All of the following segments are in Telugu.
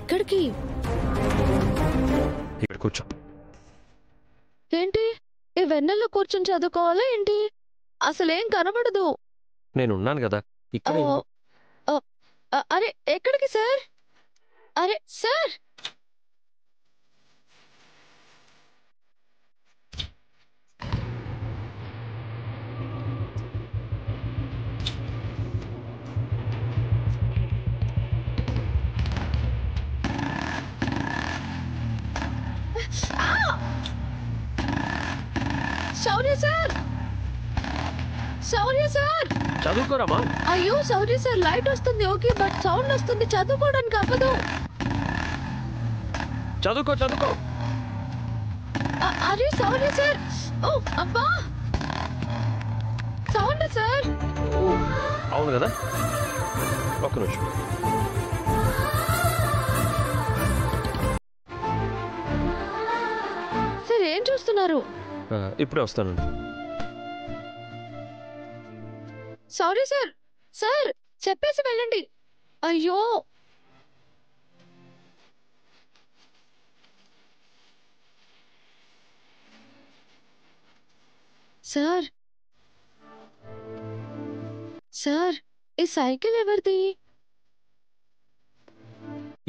ఎక్కడికి? ఇక్కడ కూర్చో. ఏంటి ఈ వెన్నెల్లో కూర్చొని చదువుకోవాలా ఏంటి? అసలేం కనబడదు. నేనున్నాను కదా ఇక్కడ. అరే ఎక్కడికి సార్? అరే సార్, శౌర్య సార్, శౌర్య సార్. చదువుకోరామా? అయ్యో శౌర్య సార్, లైట్ వస్తుంది ఓకే, బట్ సౌండ్ వస్తుంది, చదువుకోవడానికి అవ్వదు. చదువుకో చదువుకో. అరే శౌర్య సార్, ఓ అబ్బా సౌండ్ సార్. అవును కదా, ఒక్క నిమిషం. సార్ ఏం చూస్తున్నారు? ఇప్పుడే వస్తానండి. సారీ సార్, సార్ చెప్పేసి వెళ్ళండి. అయ్యో సార్, సార్ ఈ సైకిల్ ఎవరిది?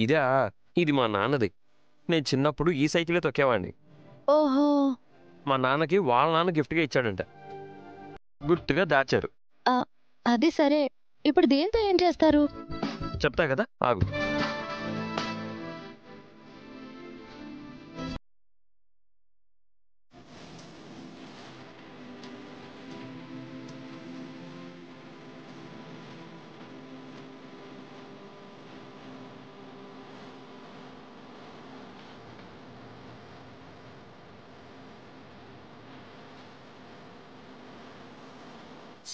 ఇదే, ఇది మా నాన్నది. నేను చిన్నప్పుడు ఈ సైకిలే తొక్కేవాడిని. ఓహో, మా నాన్నకి వాళ్ళ నాన్న గిఫ్ట్గా ఇచ్చాడంట, గుర్తుగా దాచారు. అది సరే, ఇప్పుడు దీంతో ఏం చేస్తారు? చెప్తా కదా, ఆగు.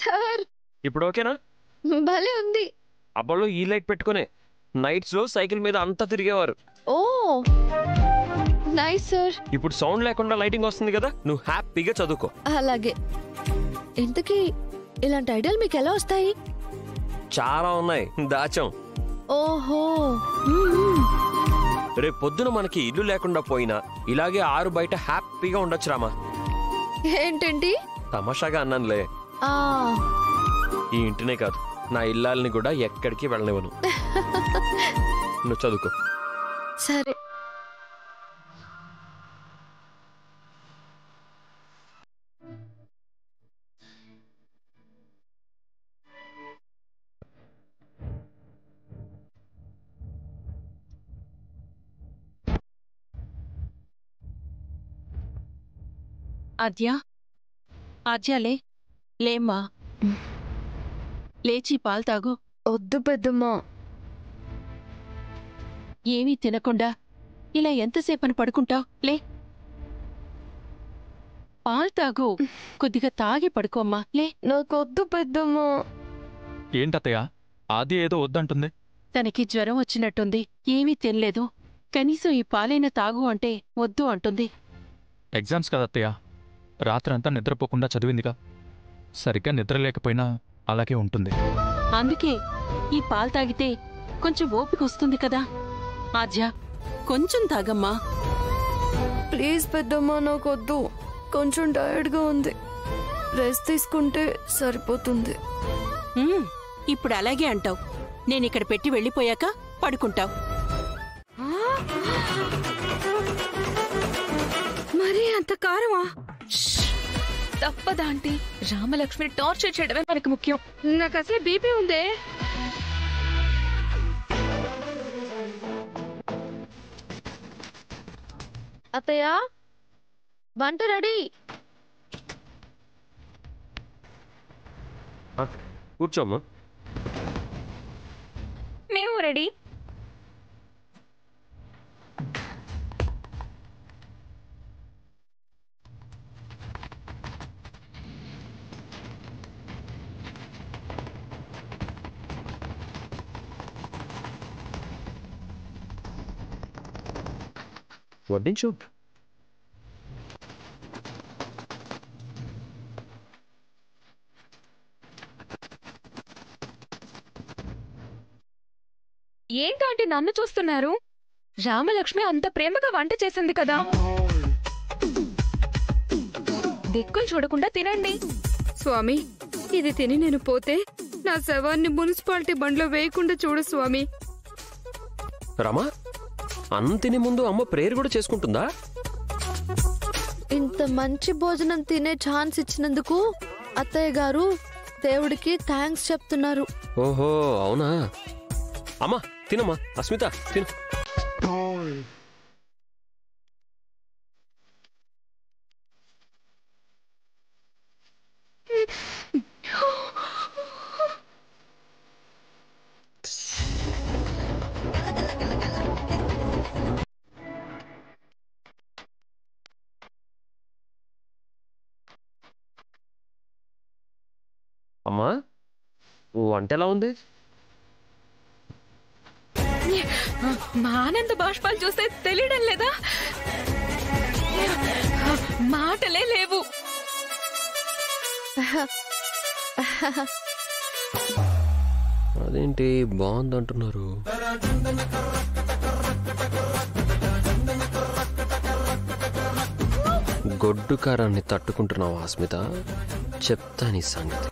సార్ ఇప్పుడు ఓకేనా? భలే ఉంది. అబ్బాలో ఈ లైట్ పెట్టుకునే నైట్స్ లో సైకిల్ మీద అంతా తిరిగేవారు. ఓ నైస్ సార్. ఇప్పుడు సౌండ్ లేకుండా లైటింగ్ వస్తుంది కదా, నువ్వు హ్యాపీగా చదువుకో. అలాగే. ఇంతకీ ఇలాంటి ఐడియాలు మీకు ఎలా వస్తాయి? చాలా ఉన్నాయి, దాచాం. ఓహో, రేపు పొద్దున మనకి ఇల్లు లేకుండా పోయినా ఇలాగే ఆరు బయట హ్యాపీగా ఉండొచ్చు రామా. ఏంటండి? తమాషాగా అన్నానులే. ఈ ఇంటినే కాదు, నా ఇల్లాలని కూడా ఎక్కడికి వెళ్ళనివ్వను. నువ్వు చదువుకో. సరే. ఆద్యా, ఆద్యాలే, లేమ్మా, లేచి పాలు తాగు. వద్దు పెద్దమ్మా. ఏమీ తినకుండా ఇలా ఎంతసేపని పడుకుంటావు? లే, పాలు తాగు, కొద్దిగా తాగి పడుకోమ్మా. లే. నాకొద్దు పెద్దమ్మా. ఏంటత్తయ్య, ఆది ఏదో వద్దంటుంది? తనకి జ్వరం వచ్చినట్టుంది, ఏమీ తినలేదు. కనీసం ఈ పాలైనా తాగు అంటే వద్దు అంటుంది. ఎగ్జామ్స్ కదత్తయ్య, రాత్రంతా నిద్రపోకుండా చదివిందిగా, సరిగ్గా నిద్ర లేకపోయినా అలాగే ఉంటుంది. అందుకే ఈ పాలు తాగితే కొంచెం ఓపిక వస్తుంది కదా. ఆద్య, కొంచెం తాగమ్మా. ప్లీజ్ పెద్దమ్మా, నాకొద్దు. కొంచెం టైర్డ్గా ఉంది, రెస్ట్ తీసుకుంటే సరిపోతుంది. ఇప్పుడు అలాగే అంటావు, నేనిక్కడ పెట్టి వెళ్ళిపోయాక పడుకుంటావు. మరి అంత కారమా? తప్పదా ఆంటీ, రామలక్ష్మి టార్చర్ చేయడమే మనకు ముఖ్యం. నాకు అసలే బీపీ ఉందే. అత్తయ్య, వంట రెడీ. కూర్చోమ్మా. మేము రెడీ. వడ్డించు. ఏంటంటే నన్ను చూస్తున్నారు? రామలక్ష్మి అంత ప్రేమగా వంట చేసింది కదా, దిక్కులు చూడకుండా తినండి. స్వామి, ఇది తిని నేను పోతే నా శవాన్ని మున్సిపాలిటీ బండ్లో వేయకుండా చూడు స్వామి. రమా, అంతిని ముందు అమ్మ ప్రేయర్ కూడా చేసుకుంటుందా? ఇంత మంచి భోజనం తినే ఛాన్స్ ఇచ్చినందుకు అత్తయ్య గారు దేవుడికి థ్యాంక్స్ చెప్తున్నారు. ఓహో అవునా? అమ్మా తినమ్మా, అస్మిత తిను. అమ్మా, వంట ఎలా ఉంది? మా ఆనంద బాష్పాలు చూస్తే తెలియడం లేదా? మాటలే లేవు. అదేంటి బాగుందంటున్నారు? గొడ్డు కారాన్ని తట్టుకుంటున్నావా అస్మిత? చెప్తా నీ సంగతి.